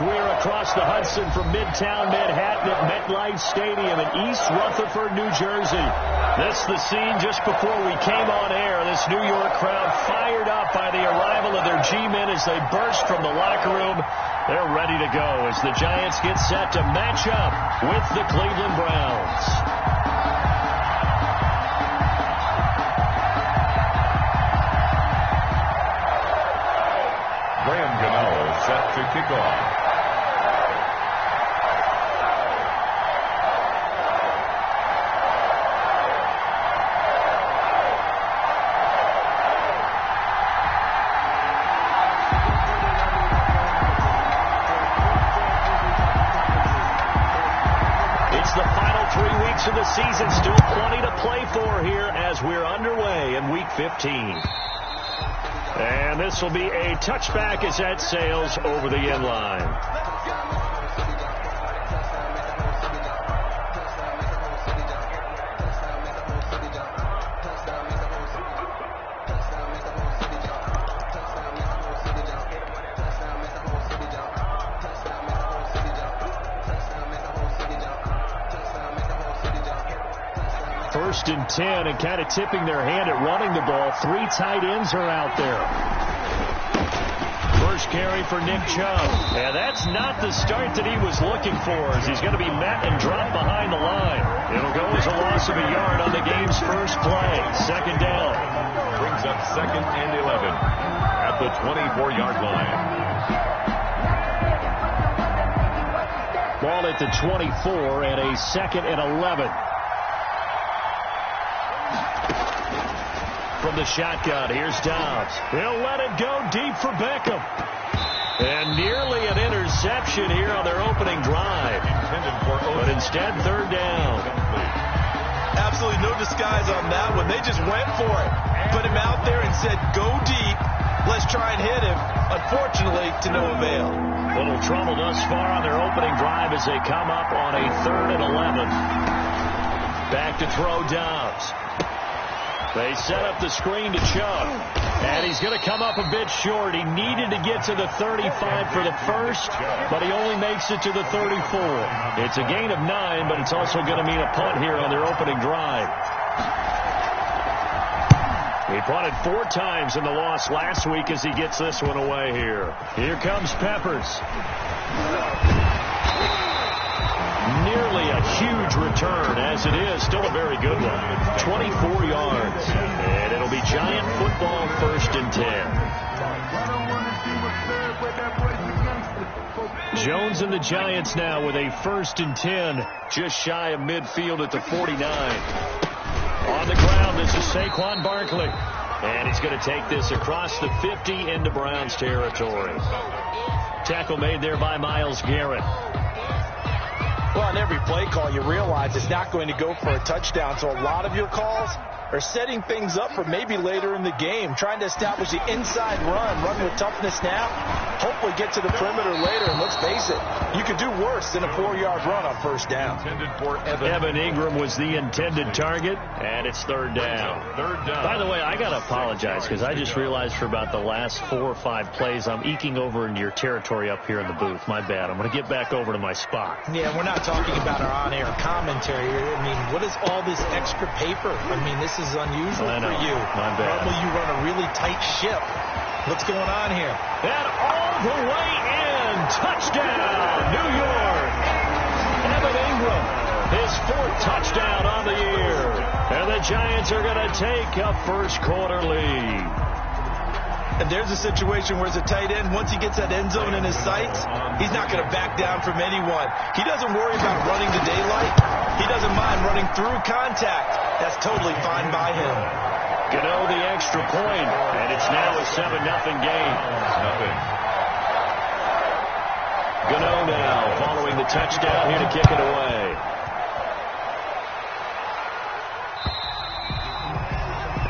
We're across the Hudson from Midtown Manhattan at MetLife Stadium in East Rutherford, New Jersey. This is the scene just before we came on air. This New York crowd fired up by the arrival of their G-men as they burst from the locker room. They're ready to go as the Giants get set to match up with the Cleveland Browns. Set to kick off. It's the final 3 weeks of the season. Still plenty to play for here as we're underway in Week 15. And this will be a touchback as that sails over the end line. First and 10, and kind of tipping their hand at running the ball. 3 tight ends are out there. First carry for Nick Chubb. And that's not the start that he was looking for, as he's going to be met and dropped behind the line. It'll go as a loss of a yard on the game's first play. Second down. Brings up 2nd and 11 at the 24-yard line. Ball at the 24 and a 2nd and 11. From the shotgun, here's Dobbs. He'll let it go deep for Beckham. And nearly an interception here on their opening drive. But instead, 3rd down. Absolutely no disguise on that one. They just went for it. Put him out there and said, go deep. Let's try and hit him. Unfortunately, to no avail. Little trouble thus far on their opening drive as they come up on a 3rd and 11. Back to throw Dobbs. They set up the screen to Chubb, and he's going to come up a bit short. He needed to get to the 35 for the first, but he only makes it to the 34. It's a gain of 9, but it's also going to mean a punt here on their opening drive. He punted 4 times in the loss last week as he gets this one away here. Here comes Peppers. Nearly a huge return, as it is. Still a very good one. 24 yards. And it'll be Giant football, 1st and 10. Jones and the Giants now with a 1st and 10. Just shy of midfield at the 49. On the ground, this is Saquon Barkley. And he's going to take this across the 50 into Browns territory. Tackle made there by Myles Garrett. Well, on every play call, you realize it's not going to go for a touchdown. So a lot of your calls are setting things up for maybe later in the game, trying to establish the inside run with toughness now, hopefully get to the perimeter later. And let's face it, you could do worse than a 4-yard run on 1st down. Evan Ingram was the intended target, and it's 3rd down. By the way, I got to apologize because I just realized for about the last 4 or 5 plays, I'm eking over into your territory up here in the booth. My bad. I'm going to get back over to my spot. Yeah, we're not talking about our on-air commentary. I mean, what is all this extra paper? I mean, this is unusual for you. My bad. Normally you run a really tight ship. What's going on here? And all the way in. Touchdown, New York. Evan Ingram, his 4th touchdown on the year. And the Giants are going to take a first quarter lead. And there's a situation where as a tight end, once he gets that end zone in his sights, he's not going to back down from anyone. He doesn't worry about running to daylight. He doesn't mind running through contact. That's totally fine by him. Gano the extra point, and it's now a 7-0 game. Gano now following the touchdown here to kick it away.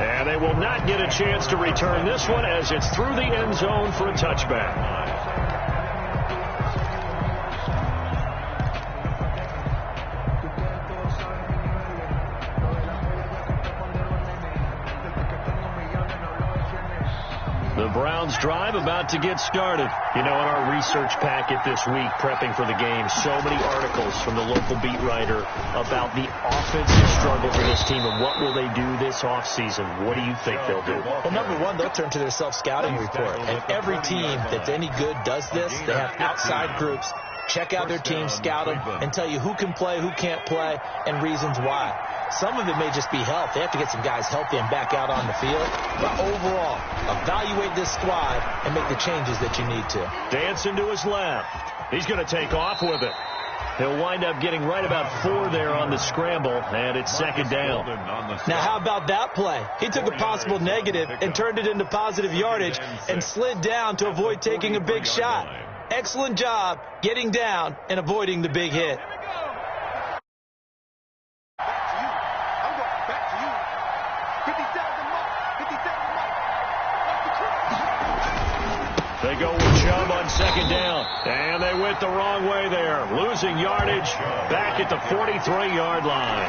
And they will not get a chance to return this one as it's through the end zone for a touchback. The Browns drive about to get started. You know, in our research packet this week, prepping for the game, so many articles from the local beat writer about the offensive struggle for this team and what will they do this offseason. What do you think they'll do? Well, number one, they'll turn to their self-scouting report. And every team that's any good does this. They have outside groups. Check out their team, scout them, and tell you who can play, who can't play, and reasons why. Some of it may just be health. They have to get some guys healthy and back out on the field. But overall, evaluate this squad and make the changes that you need to. Dancing to his left. He's going to take off with it. He'll wind up getting right about 4 there on the scramble, and it's second down. Now, how about that play? He took a possible negative and turned it into positive yardage and slid down to avoid taking a big shot. Excellent job getting down and avoiding the big hit. They go with Chubb on second down, and they went the wrong way there, losing yardage back at the 43-yard line.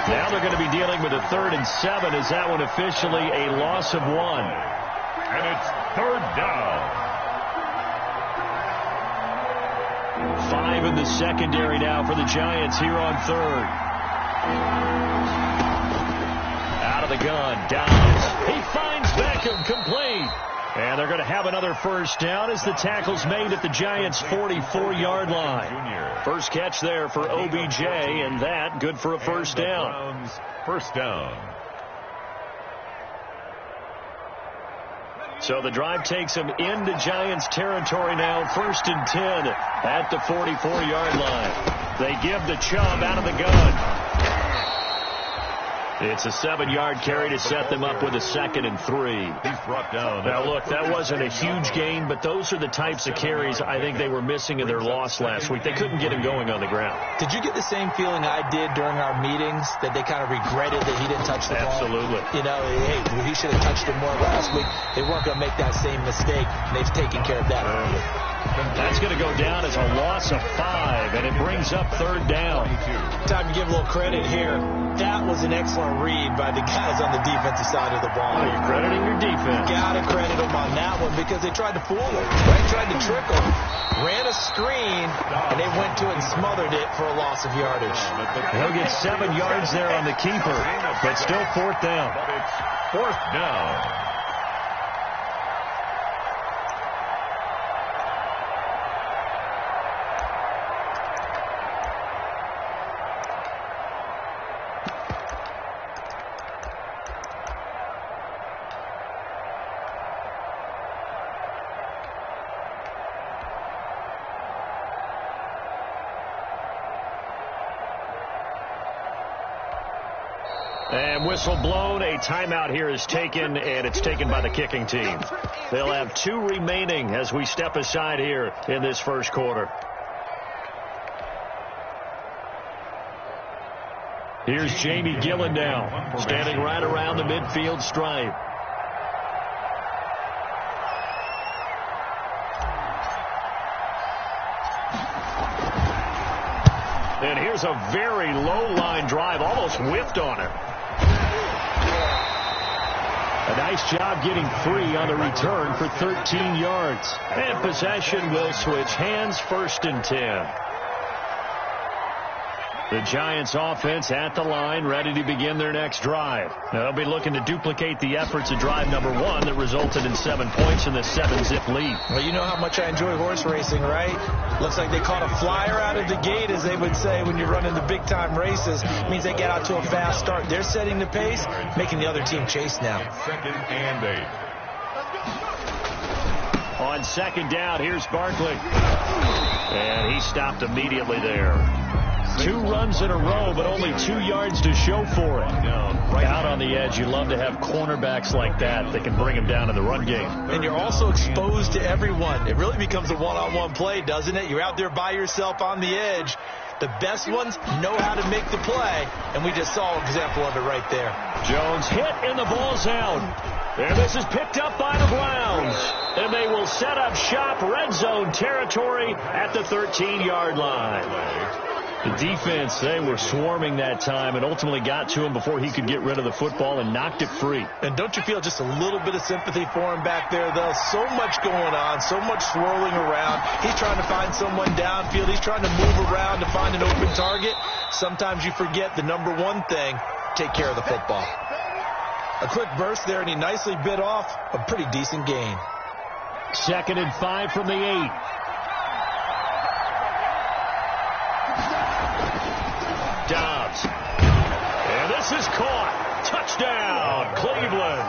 Now they're going to be dealing with a 3rd and 7. Is that one officially a loss of 1? And it's 3rd down. 5 in the secondary now for the Giants here on 3rd. Out of the gun, Downs. He finds Beckham, complete. And they're going to have another first down as the tackle's made at the Giants' 44-yard line. First catch there for OBJ, and that good for a first down. First down. So the drive takes them into Giants territory now, 1st and 10 at the 44-yard line. They give the Chubb out of the gun. It's a 7-yard carry to set them up with a 2nd and 3. He's brought down. Now, look, that wasn't a huge gain, but those are the types of carries I think they were missing in their loss last week. They couldn't get him going on the ground. Did you get the same feeling I did during our meetings, that they kind of regretted that he didn't touch the ball? Absolutely. You know, hey, he should have touched it more last week. They weren't going to make that same mistake. They've taken care of that early. That's going to go down as a loss of 5, and it brings up 3rd down. Time to give a little credit here. That was an excellent read by the guys on the defensive side of the ball. Oh, you're crediting your defense. Got to credit them on that one because they tried to fool him. Right? Tried to trick him. Ran a screen, and they went to it and smothered it for a loss of yardage. He'll get 7 yards there on the keeper, but still 4th down. 4th down. And whistle blown. A timeout here is taken, and it's taken by the kicking team. They'll have 2 remaining as we step aside here in this first quarter. Here's Jamie Gillen now, standing right around the midfield stripe. And here's a very low-line drive, almost whiffed on it. A nice job getting free on the return for 13 yards. And possession will switch hands, 1st and 10. The Giants offense at the line, ready to begin their next drive. Now, they'll be looking to duplicate the efforts of drive number 1 that resulted in 7 points in the 7-zip lead. Well, you know how much I enjoy horse racing, right? Looks like they caught a flyer out of the gate, as they would say when you're running the big-time races. It means they get out to a fast start. They're setting the pace, making the other team chase now. 2nd and 8. On 2nd down, here's Barkley. And he stopped immediately there. 2 runs in a row, but only 2 yards to show for it. Right out on the edge, you love to have cornerbacks like that that can bring him down in the run game. And you're also exposed to everyone. It really becomes a one-on-one play, doesn't it? You're out there by yourself on the edge. The best ones know how to make the play, and we just saw an example of it right there. Jones hit, and the ball's out. And this is picked up by the Browns. And they will set up shop, red zone territory at the 13-yard line. The defense, they were swarming that time and ultimately got to him before he could get rid of the football and knocked it free. And don't you feel just a little bit of sympathy for him back there, though? So much going on, so much swirling around. He's trying to find someone downfield. He's trying to move around to find an open target. Sometimes you forget the number one thing, take care of the football. A quick burst there, and he nicely bit off a pretty decent gain. 2nd and 5 from the 8. Dobbs. And this is caught. Touchdown, Cleveland.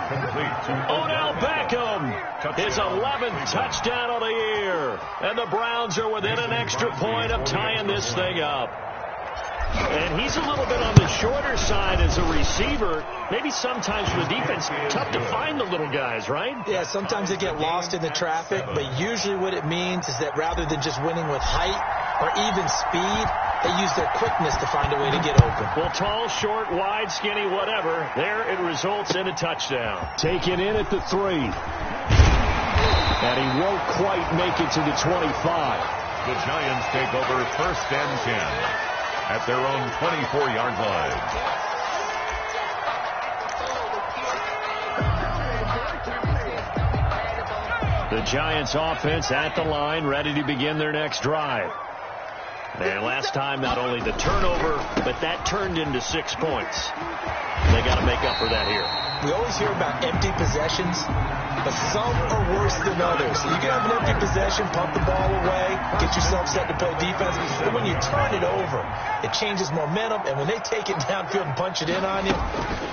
Odell Beckham, his 11th touchdown of the year. And the Browns are within an extra point of tying this thing up. And he's a little bit on the shorter side as a receiver. Maybe sometimes for the defense, tough to find the little guys, right? Yeah, sometimes they get lost in the traffic, but usually what it means is that rather than just winning with height or even speed, they use their quickness to find a way to get open. Well, tall, short, wide, skinny, whatever, there it results in a touchdown. Taken in at the 3. And he won't quite make it to the 25. The Giants take over 1st and 10. At their own 24-yard line. The Giants offense at the line, ready to begin their next drive. And last time, not only the turnover, but that turned into 6 points. They got to make up for that here. We always hear about empty possessions, but some are worse than others. You can have an empty possession, pump the ball away, get yourself set to play defense, but when you turn it over, it changes momentum, and when they take it downfield and punch it in on you,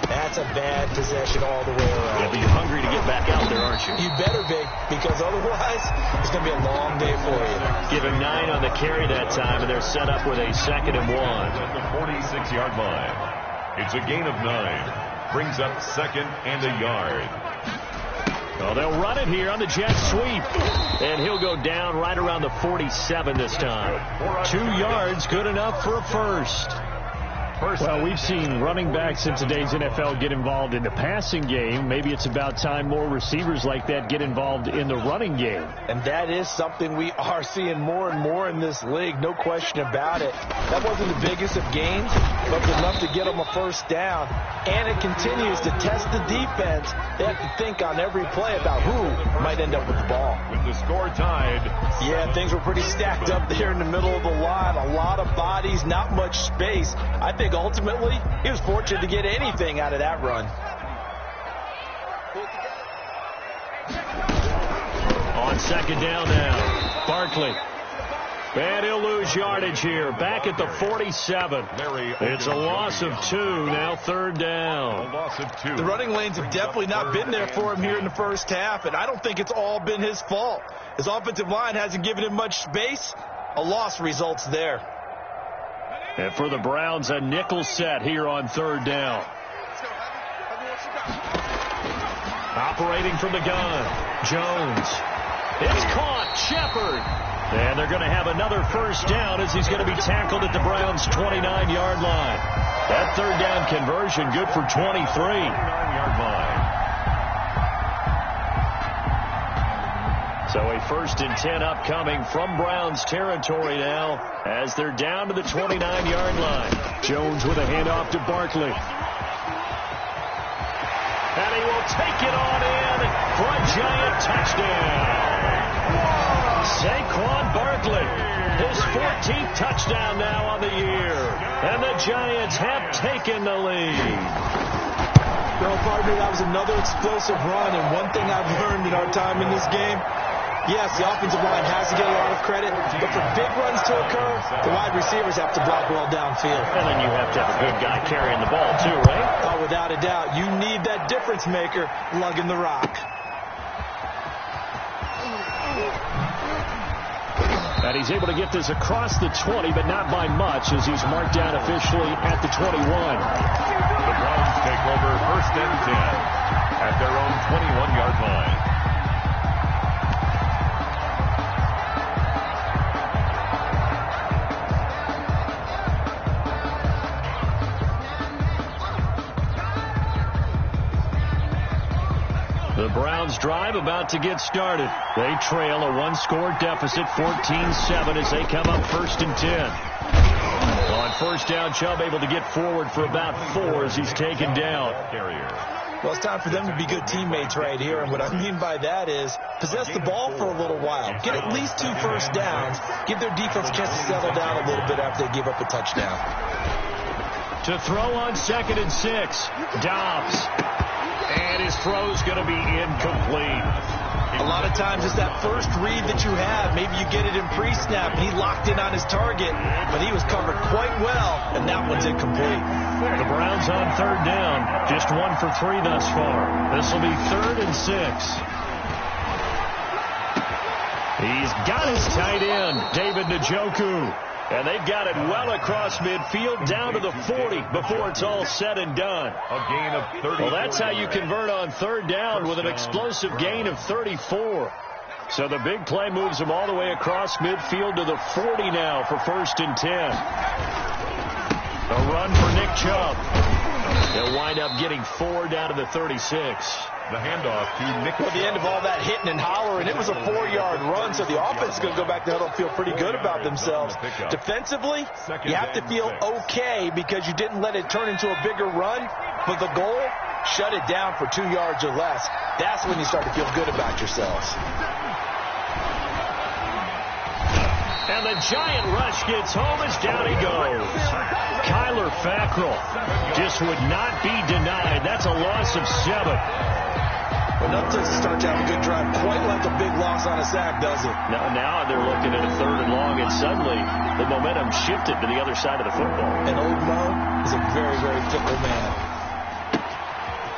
that's a bad possession all the way around. Yeah, but you're hungry to get back out there, aren't you? You better be, because otherwise, it's going to be a long day for you. Give him 9 on the carry that time, and they're set up with a 2nd and 1. At the 46-yard line. It's a gain of 9. Brings up 2nd and a yard. Well, they'll run it here on the jet sweep. And he'll go down right around the 47 this time. 2 yards, good enough for a first. Well, we've seen running backs in today's NFL get involved in the passing game. Maybe it's about time more receivers like that get involved in the running game. And that is something we are seeing more and more in this league, no question about it. That wasn't the biggest of gains, but was enough to get them a first down. And it continues to test the defense. They have to think on every play about who might end up with the ball. With the score tied. Yeah, things were pretty stacked up there in the middle of the line. A lot of bodies, not much space. I think ultimately he was fortunate to get anything out of that run. On 2nd down now, Barkley. And he'll lose yardage here. Back at the 47. It's a loss of 2. Now 3rd down. A loss of 2. The running lanes have definitely not been there for him here in the first half, and I don't think it's all been his fault. His offensive line hasn't given him much space. A loss results there. And for the Browns, a nickel set here on 3rd down. Operating from the gun, Jones. It's caught, Shepard. And they're going to have another first down as he's going to be tackled at the Browns' 29-yard line. That 3rd down conversion good for 23. 29-yard line. So a 1st and 10 upcoming from Browns territory now as they're down to the 29-yard line. Jones with a handoff to Barkley. And he will take it on in for a giant touchdown. Saquon Barkley, his 14th touchdown now on the year. And the Giants have taken the lead. Well, partner, that was another explosive run, and one thing I've learned in our time in this game, yes, the offensive line has to get a lot of credit, but for big runs to occur, the wide receivers have to block well downfield. And then you have to have a good guy carrying the ball too, right? Oh, without a doubt. You need that difference maker lugging the rock. And he's able to get this across the 20, but not by much as he's marked down officially at the 21. The Browns take over 1st and 10 at their own 21-yard line. The Browns drive about to get started. They trail a 1-score deficit, 14-7, as they come up 1st and 10. first down. Chubb able to get forward for about 4 as he's taken down. Well, it's time for them to be good teammates right here. And what I mean by that is possess the ball for a little while. Get at least 2 first downs. Give their defense a chance to settle down a little bit after they give up a touchdown. To throw on 2nd and 6. Dobbs. And his throw's going to be incomplete. A lot of times it's that first read that you have. Maybe you get it in pre-snap, and he locked in on his target, but he was covered quite well, and that one's incomplete. The Browns on 3rd down. Just 1 for 3 thus far. This will be 3rd and 6. He's got his tight end, David Njoku. And they've got it well across midfield down to the 40 before it's all said and done. A gain of 30. Well, that's how you convert on 3rd down with an explosive gain of 34. So the big play moves them all the way across midfield to the 40 now for 1st and 10. A run for Nick Chubb. They'll wind up getting 4 down to the 36. The handoff to Nick. Well, at the end of all that hitting and hollering, it was a 4-yard run, so the offense is going to go back to huddle and feel pretty good about themselves. Defensively, you have to feel okay because you didn't let it turn into a bigger run, but the goal, shut it down for 2 yards or less. That's when you start to feel good about yourselves. And the giant rush gets home as down he goes. Kyler Fackrell just would not be denied. That's a loss of 7. Well, nothing doesn't start to have a good drive quite like a big loss on a sack, does it? Now they're looking at a 3rd and long, and suddenly the momentum shifted to the other side of the football. And old Mo is a very, very fickle man.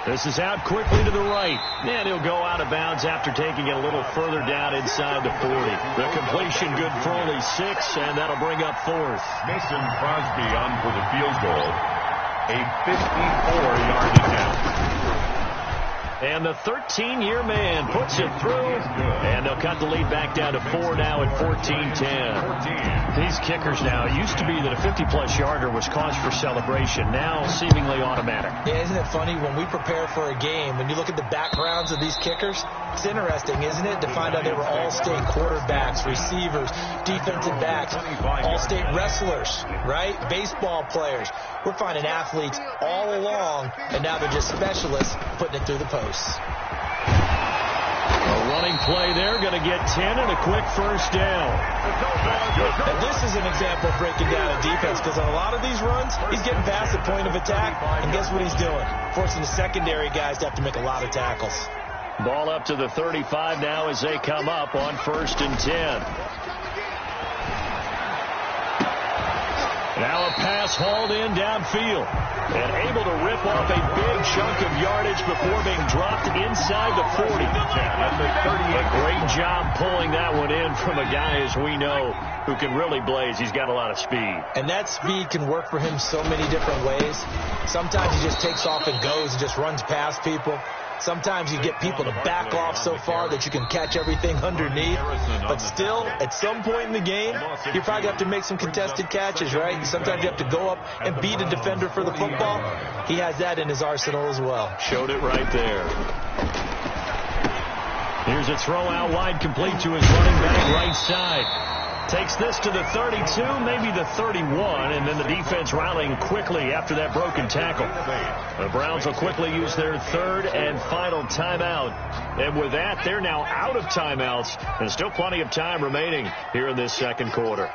This is out quickly to the right. And he'll go out of bounds after taking it a little further down inside the 40. The completion good for only 6, and that'll bring up 4th. Mason Crosby on for the field goal. A 54-yard attempt. And the 13-year man puts it through, and they'll cut the lead back down to 4 now at 14-10. These kickers now, it used to be that a 50-plus yarder was cause for celebration, now seemingly automatic. Yeah, isn't it funny when we prepare for a game, when you look at the backgrounds of these kickers, it's interesting, isn't it, to find out they were all-state quarterbacks, receivers, defensive backs, all-state wrestlers, right? Baseball players. We're finding athletes all along, and now they're just specialists putting it through the posts. A running play there, going to get 10 and a quick first down. And this is an example of breaking down a defense, because on a lot of these runs, he's getting past the point of attack, and guess what he's doing? Forcing the secondary guys to have to make a lot of tackles. Ball up to the 35 now as they come up on 1st and 10. Now a pass hauled in downfield and able to rip off a big chunk of yardage before being dropped inside the 40. A great job pulling that one in from a guy, as we know, who can really blaze. He's got a lot of speed. And that speed can work for him so many different ways. Sometimes he just takes off and goes and just runs past people. Sometimes you get people to back off so far that you can catch everything underneath. But still, at some point in the game, you probably have to make some contested catches, right? Sometimes you have to go up and beat a defender for the football. He has that in his arsenal as well. Showed it right there. Here's a throw out wide, complete to his running back right side. Takes this to the 32, maybe the 31, and then the defense rallying quickly after that broken tackle. The Browns will quickly use their 3rd and final timeout. And with that, they're now out of timeouts, and still plenty of time remaining here in this 2nd quarter.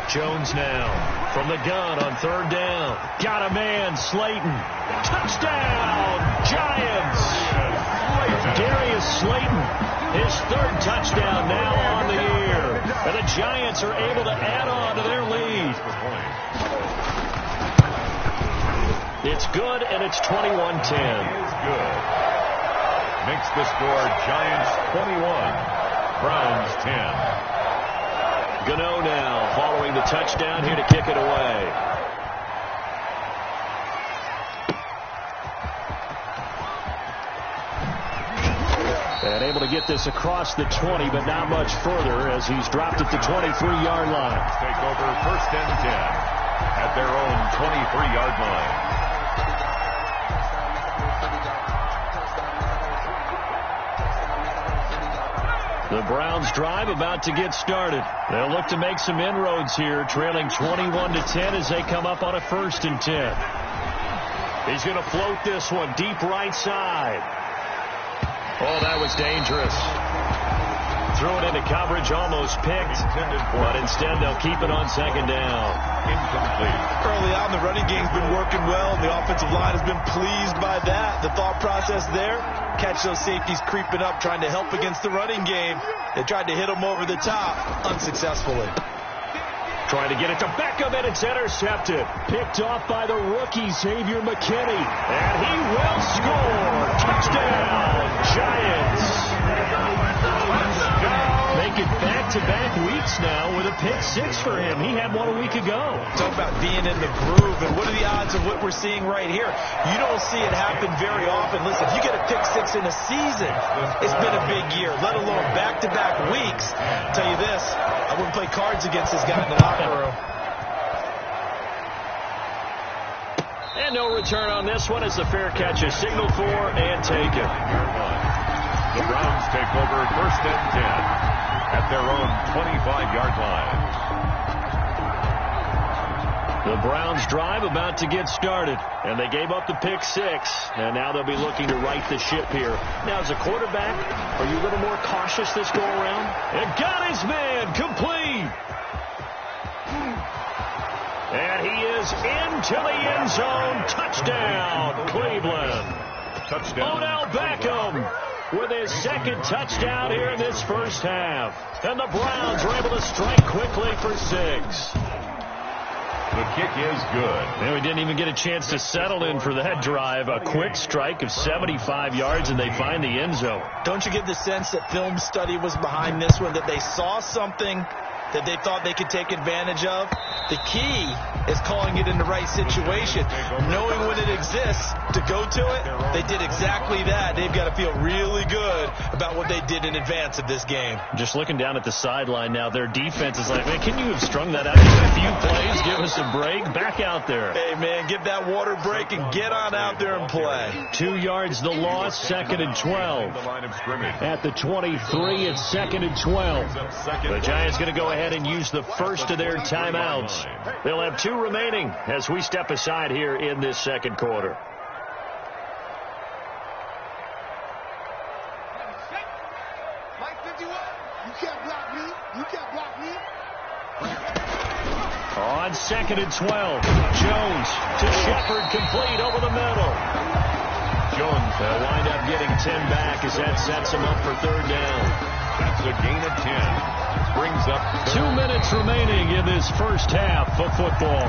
Jones now from the gun on 3rd down. Got a man, Slayton. Touchdown, Giants! Darius Slayton, his 3rd touchdown now on the year. And the Giants are able to add on to their lead. It's good, and it's 21-10. Good. Makes the score Giants 21, Browns 10. Gano now following the touchdown here to kick it away. And able to get this across the 20, but not much further as he's dropped at the 23-yard line. Take over 1st and 10 at their own 23-yard line. The Browns drive about to get started. They'll look to make some inroads here, trailing 21-10 as they come up on a 1st and 10. He's going to float this one deep right side. Oh, that was dangerous. Threw it into coverage, almost picked, but instead they'll keep it on 2nd down. Incomplete. Early on, the running game's been working well, and the offensive line has been pleased by that. The thought process there, catch those safeties creeping up, trying to help against the running game. They tried to hit them over the top, unsuccessfully. Trying to get it to Beckham, and it's intercepted. Picked off by the rookie, Xavier McKinney. And he will score. Touchdown, Giants. Make it back-to-back weeks now with a pick-6 for him. He had one a week ago. Talk about being in the groove, and what are the odds of what we're seeing right here? You don't see it happen very often. Listen, if you get a pick-6 in a season, it's been a big year, let alone back-to-back weeks. I'll tell you this, I wouldn't play cards against this guy in the locker room. And no return on this one as the fair catch is signaled for and taken. The Browns take over 1st and 10 at their own 25-yard line. The Browns drive about to get started, and they gave up the pick-6, and now they'll be looking to right the ship here. Now, as a quarterback, are you a little more cautious this go-around? And got his man complete. And he is into the end zone. Touchdown, Cleveland. Touchdown. Odell Beckham with his 2nd touchdown here in this 1st half. And the Browns are able to strike quickly for 6. The kick is good. And we didn't even get a chance to settle in for that drive. A quick strike of 75 yards, and they find the end zone. Don't you get the sense that film study was behind this one, that they saw something that they thought they could take advantage of? The key is calling it in the right situation, knowing when it exists to go to it. They did exactly that. They've got to feel really good about what they did in advance of this game. Just looking down at the sideline now, their defense is like, man, can you have strung that out in a few plays? Give us a break. Back out there. Hey, man, give that water break and get on out there and play. 2 yards the loss, 2nd and 12. At the 23, it's 2nd and 12. The Giants going to go ahead and use the first of their timeouts. They'll have 2 remaining as we step aside here in this 2nd quarter. On 2nd and 12, Jones to Shepard, complete over the middle. Jones will wind up getting 10 back as that sets him up for 3rd down. That's a gain of 10. Brings up 2 minutes remaining in this 1st half of football.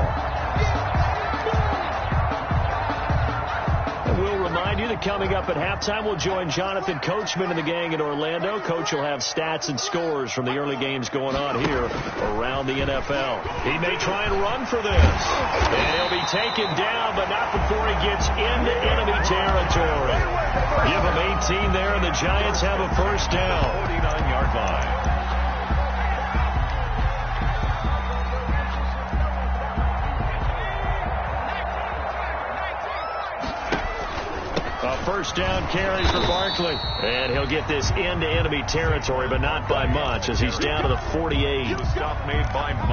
And we'll remind you that coming up at halftime, we'll join Jonathan Coachman and the gang in Orlando. Coach will have stats and scores from the early games going on here around the NFL. He may try and run for this. And he'll be taken down, but not before he gets into enemy territory. Give him 18 there, and the Giants have a 1st down. 49-yard line. A 1st down carry for Barkley. And he'll get this into enemy territory, but not by much as he's down to the 48.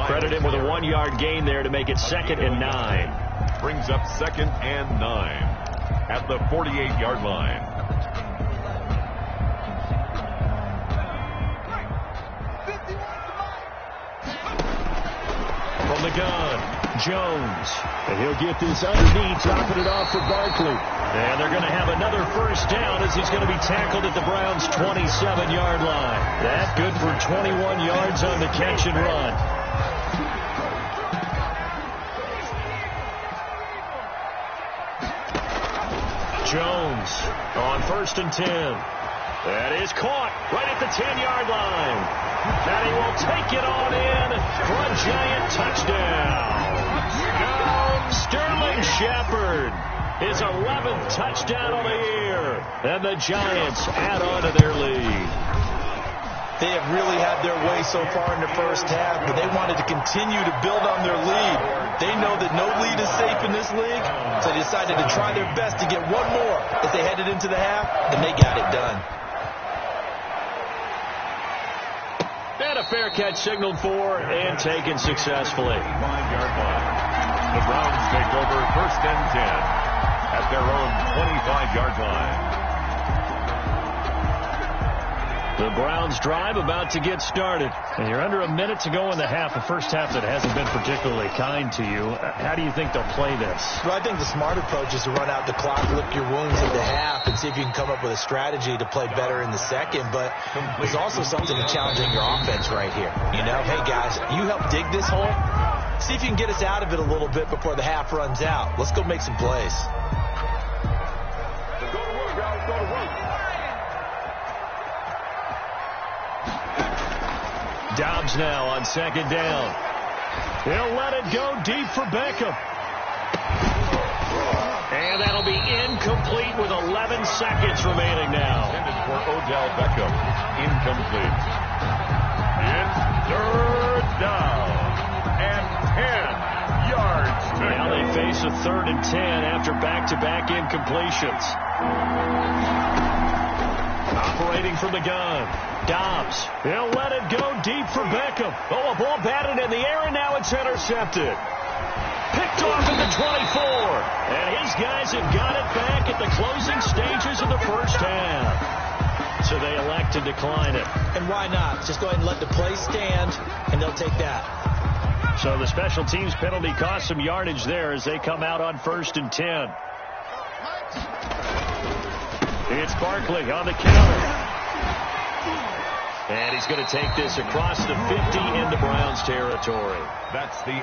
Credit him with a 1-yard gain there to make it 2nd and 9. Brings up 2nd and 9 at the 48-yard line. From the gun, Jones. And he'll get this underneath, dropping it off for Barkley. And they're going to have another 1st down as he's going to be tackled at the Browns' 27-yard line. That's good for 21 yards on the catch and run. Jones on 1st and 10. That is caught right at the 10-yard line. And he will take it on in for a Giant touchdown. Sterling Shepard, his 11th touchdown of the year. And the Giants add on to their lead. They have really had their way so far in the 1st half, but they wanted to continue to build on their lead. They know that no lead is safe in this league, so they decided to try their best to get one more as they headed into the half, and they got it done. And a fair catch signaled for and taken successfully. 5-yard line. The Browns take over 1st and 10 at their own 25-yard line. The Browns drive about to get started. And you're under a minute to go in the half, a first half that hasn't been particularly kind to you. How do you think they'll play this? Well, I think the smart approach is to run out the clock, lick your wounds at the half, and see if you can come up with a strategy to play better in the second. But there's also something challenging your offense right here. You know, hey, guys, you help dig this hole. See if you can get us out of it a little bit before the half runs out. Let's go make some plays. Go to work, guys. Go to work. Dobbs now on 2nd down. He'll let it go deep for Beckham. And that'll be incomplete with 11 seconds remaining now. Intended for Odell Beckham. Incomplete. It's 3rd down and 10 yards to Now go. they face a 3rd and 10 after back-to-back incompletions. Operating from the gun. Dobbs. He'll let it go deep for Beckham. Oh, a ball batted in the air, and now it's intercepted. Picked off at the 24. And his guys have got it back at the closing stages of the first half. So they elect to decline it. And why not? Just go ahead and let the play stand, and they'll take that. So the special teams penalty cost some yardage there as they come out on 1st and 10. It's Barkley on the counter. And he's going to take this across the 50 into Browns territory.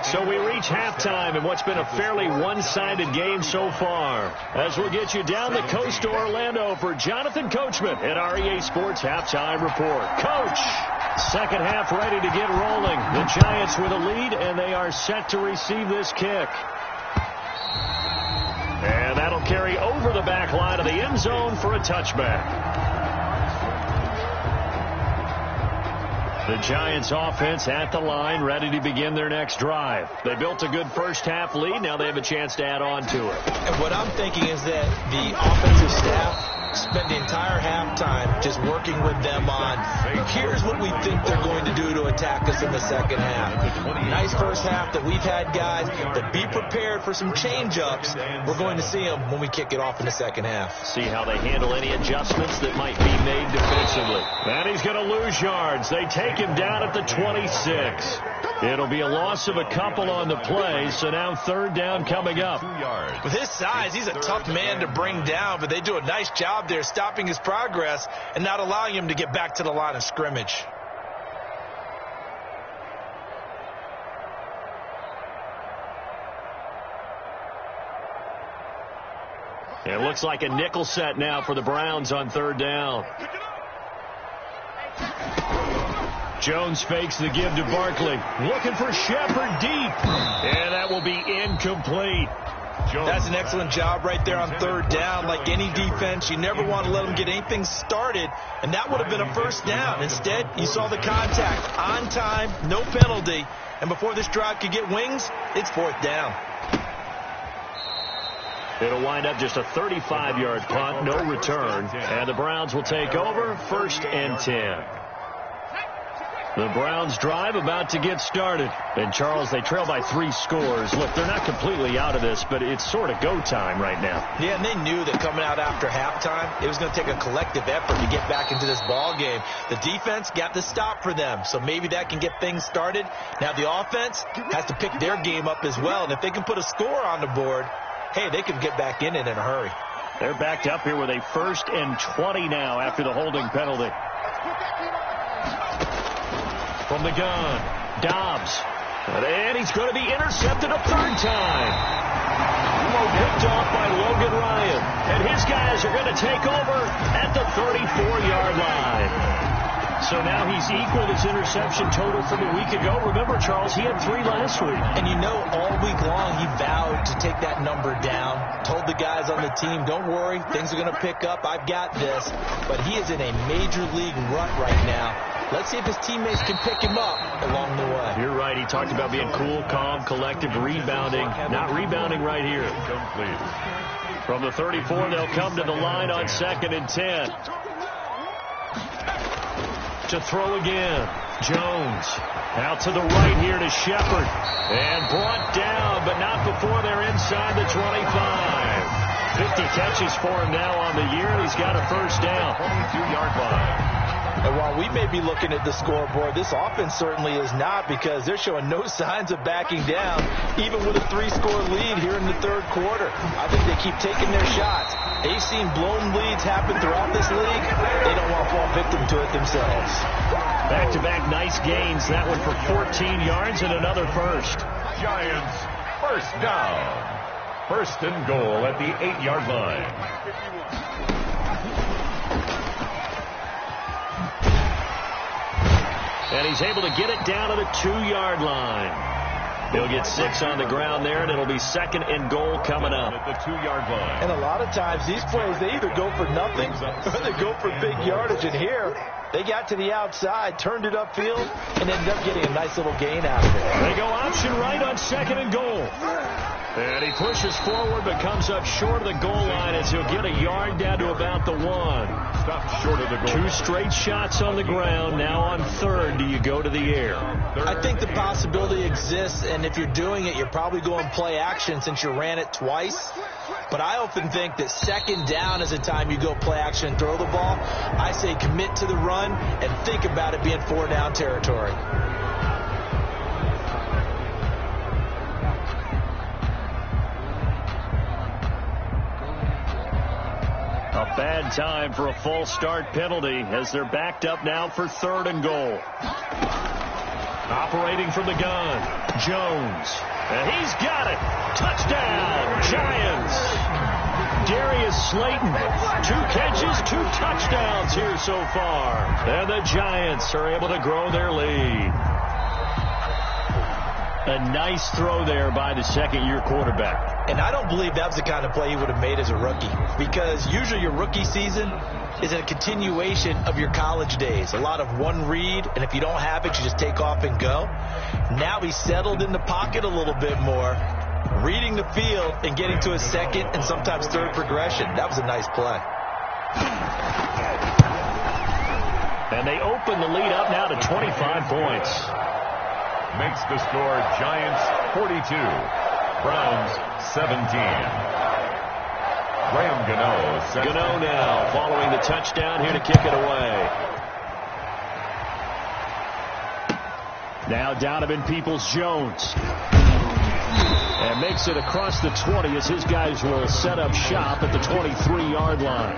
So we reach halftime in what's been a fairly one-sided game so far. As we'll get you down the coast to Orlando for Jonathan Coachman at our EA Sports Halftime Report. Coach, second half ready to get rolling. The Giants with a lead, and they are set to receive this kick. And that'll carry over the back line of the end zone for a touchback. The Giants offense at the line, ready to begin their next drive. They built a good first half lead. Now they have a chance to add on to it. And what I'm thinking is that the offensive staff spent the entire halftime just working with them on, here's what we think they're going to do to attack us in the second half. Nice first half that we've had, guys, but be prepared for some change-ups. We're going to see them when we kick it off in the second half. See how they handle any adjustments that might be made defensively. And he's going to lose yards. They take him down at the 26. It'll be a loss of a couple on the play, so now 3rd down coming up. 2 yards. With his size, he's a tough man to bring down, but they do a nice job there stopping his progress and not allowing him to get back to the line of scrimmage. It looks like a nickel set now for the Browns on 3rd down. Jones fakes the give to Barkley. Looking for Shepard deep. And that will be incomplete. That's an excellent job right there on 3rd down. Like any defense, you never want to let them get anything started, and that would have been a first down. Instead, you saw the contact on time, no penalty, and before this drive could get wings, it's 4th down. It'll wind up just a 35-yard punt, no return, and the Browns will take over 1st and 10. The Browns drive about to get started. And, Charles, they trail by 3 scores. Look, they're not completely out of this, but it's sort of go time right now. Yeah, and they knew that coming out after halftime, it was going to take a collective effort to get back into this ball game. The defense got the stop for them, so maybe that can get things started. Now the offense has to pick their game up as well, and if they can put a score on the board, hey, they can get back in it in a hurry. They're backed up here with a 1st and 20 now after the holding penalty. From the gun, Dobbs. And he's going to be intercepted a 3rd time. Picked off by Logan Ryan. And his guys are going to take over at the 34-yard line. So now he's equaled his interception total from a week ago. Remember, Charles, he had 3 last week. And you know, all week long he vowed to take that number down. Told the guys on the team, don't worry, things are going to pick up. I've got this. But he is in a major league rut right now. Let's see if his teammates can pick him up along the way. You're right. He talked about being cool, calm, collective, rebounding. Not rebounding right here. Complete. From the 34, they'll come to the line on 2nd and 10. to throw again. Jones out to the right here to Shepard. And brought down, but not before they're inside the 25. 50 catches for him now on the year, and he's got a first down. 22-yard line. And while we may be looking at the scoreboard, this offense certainly is not, because they're showing no signs of backing down, even with a 3-score lead here in the third quarter. I think they keep taking their shots. They've seen blown leads happen throughout this league. They don't want to fall victim to it themselves. Back-to-back nice gains. That one for 14 yards and another first. Giants, first down. First and goal at the 8-yard line. And he's able to get it down to the 2-yard line. He'll get 6 on the ground there, and it'll be second and goal coming up. At the 2-yard line. And a lot of times these plays, they either go for nothing or they go for big yardage. And here, they got to the outside, turned it upfield, and ended up getting a nice little gain out of it. They go option right on second and goal. And he pushes forward, but comes up short of the goal line as he'll get a yard down to about the 1. Stopped short of the goal. 2 straight shots on the ground. Now on third, do you go to the air? I think the possibility exists, and if you're doing it, you're probably going play action since you ran it twice. But I often think that second down is the time you go play action and throw the ball. I say commit to the run and think about it being 4-down territory. A bad time for a false start penalty as they're backed up now for third and goal. Operating from the gun, Jones. And he's got it. Touchdown, Giants. Darius Slayton, 2 catches, 2 touchdowns here so far. And the Giants are able to grow their lead. A nice throw there by the second-year quarterback. And I don't believe that was the kind of play he would have made as a rookie, because usually your rookie season is a continuation of your college days. A lot of one read, and if you don't have it, you just take off and go. Now he's settled in the pocket a little bit more, reading the field and getting to a second and sometimes third progression. That was a nice play. And they open the lead up now to 25 points. Makes the score Giants 42, Browns 17. Graham Gano now following the touchdown here to kick it away. Now Donovan Peoples-Jones. And makes it across the 20 as his guys will set up shop at the 23-yard line.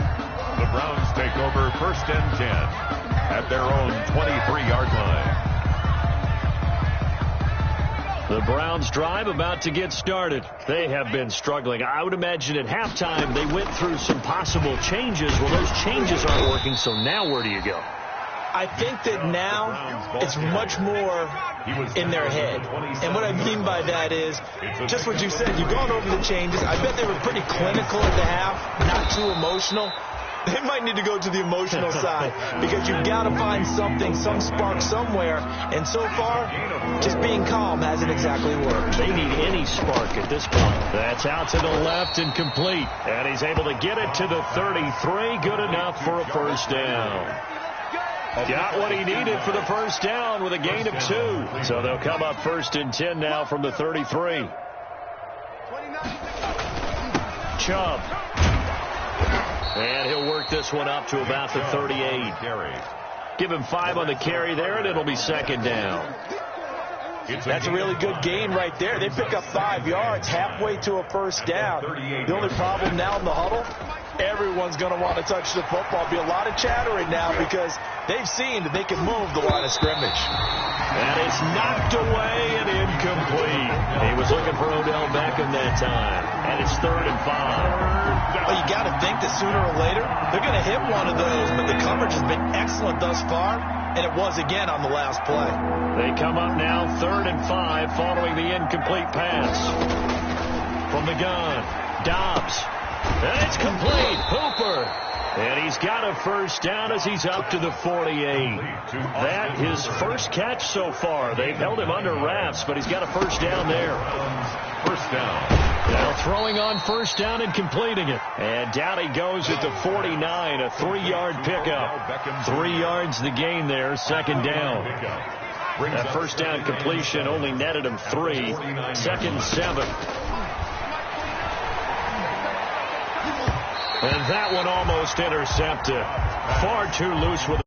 The Browns take over first and 10 at their own 23-yard line. The Browns drive about to get started. They have been struggling. I would imagine at halftime they went through some possible changes. Well, those changes aren't working, so now where do you go? I think that now it's much more in their head. And what I mean by that is just what you said. You've gone over the changes. I bet they were pretty clinical at the half, not too emotional. They might need to go to the emotional side, because you've got to find something, some spark somewhere. And so far, just being calm hasn't exactly worked. They need any spark at this point. That's out to the left and complete. And he's able to get it to the 33. Good enough for a first down. Got what he needed for the first down with a gain of 2. So they'll come up first and 10 now from the 33. Chubb. And he'll work this one up to about the 38. Give him 5 on the carry there, and it'll be second down. That's a really good gain right there. They pick up 5 yards halfway to a first down. The only problem now in the huddle, everyone's going to want to touch the football. Be a lot of chattering now because they've seen that they can move the line of scrimmage. And it's knocked away and incomplete. He was looking for Odell Beckham that time. And it's third and 5. Well, you got to think that sooner or later they're going to hit one of those, but the coverage has been excellent thus far, and it was again on the last play. They come up now third and 5 following the incomplete pass. From the gun, Dobbs. And it's complete. Hooper. And he's got a first down as he's up to the 48. That his first catch so far. They've held him under wraps, but he's got a first down there. First down. Now throwing on first down and completing it. And down he goes at the 49, a 3-yard pickup. 3 yards the gain there, second down. That first down completion only netted him 3. Second 7. And that one almost intercepted. Far too loose with